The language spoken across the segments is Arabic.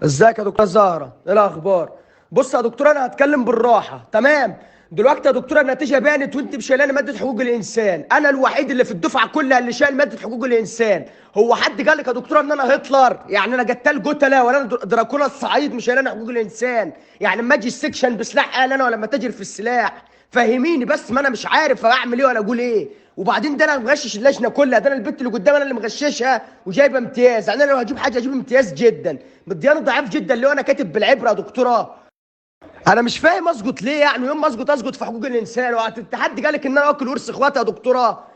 ازيك يا دكتوره زهره؟ ايه الاخبار؟ بص يا دكتوره، انا هتكلم بالراحه. تمام؟ دلوقتي يا دكتوره النتيجه بانت وانت مش شايلاني ماده حقوق الانسان. انا الوحيد اللي في الدفعه كلها اللي شايل ماده حقوق الانسان. هو حد قال لك يا دكتوره ان انا هتلر؟ يعني انا قتال جوتلا ولا انا دراكولا الصعيد مش شايلاني حقوق الانسان؟ يعني اما اجي السكشن بسلاح انا ولا لما تاجر في السلاح؟ فهميني بس، ما انا مش عارف اعمل ايه ولا اقول ايه. وبعدين ده انا مغشش اللجنه كلها، ده انا البنت اللي قدام انا اللي مغششها وجايبه امتياز. يعني انا لو هجيب حاجه اجيب امتياز جدا. مدياني ضعيف جدا اللي هو انا كاتب بالعبره يا دكتوره. انا مش فاهم اسقط ليه، يعني يوم ما اسقط في حقوق الانسان. وحد قالك ان انا واكل ورث اخواتي يا دكتوره؟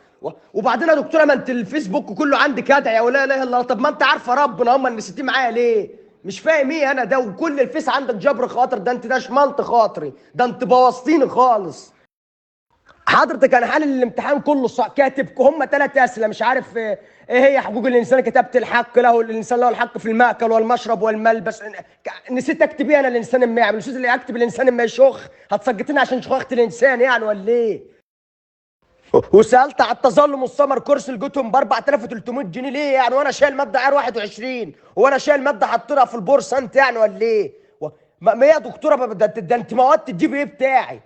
وبعدين يا دكتوره، ما انت الفيسبوك كله عندك ادعيه ولا اله الا الله. طب ما انت عارفه ربنا، هم اللي نسيتيه معايا ليه؟ مش فاهم ايه انا ده. وكل الفيس عندك جبر خاطر، ده انت ده شملت خاطري، ده انت بوظتيني خالص. حضرتك انا حل الامتحان كله صح، كاتب هم 3 اسئله مش عارف ايه هي حقوق الانسان. كتبت الحق له الانسان له الحق في المأكل والمشرب والملبس. نسيت اكتب ايه؟ انا الانسان ما يعمل، نسيت اللي اكتب الانسان ما يشخ. هتسقطيني عشان شخخت الانسان يعني ولا ايه؟ وسالت على التظلم والسمر كورس لقيتهم ب 4300 جنيه. ليه يعني وانا شايل ماده عيار 21 وانا شايل ماده حاططها في البورصه انت يعني ولا ايه؟ ما يا دكتوره ده انت مواد تجيب ايه بتاعي؟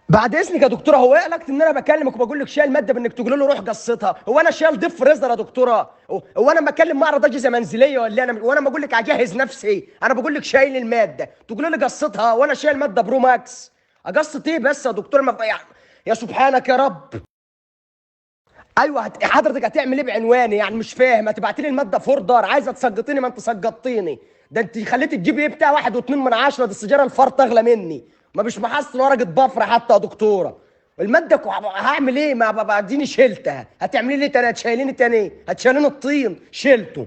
بعد اذنك يا دكتوره، هو ايه علاقه ان انا بكلمك وبقول لك شايل ماده بانك تقول له روح قصتها؟ هو انا شايل ضيف فريزر يا دكتوره؟ هو انا بكلم معرض اجهزه منزليه ولا انا؟ وانا بقول لك اجهز نفسي؟ انا بقول لك شايل الماده تقول لي قصتها وانا شايل ماده برو ماكس. اقسط ايه بس يا دكتوره؟ ما يعني، يا سبحانك يا رب. ايوه حضرتك هتعمل ايه بعنواني؟ يعني مش فاهم. هتبعتي لي الماده فوردر؟ عايزه تسقطيني؟ ما انت سقطتيني. ده انت خليتي تجيبي ايه بتاع 1.2 من 10. دي السيجاره الفرط اغلى مني. ما مش محصل ورقه بفره حتى يا دكتوره. الماده هعمل ايه؟ ما اديني شلتها. هتعملي لي تاني؟ هتشيليني تاني؟ هتشيليني الطين شلته.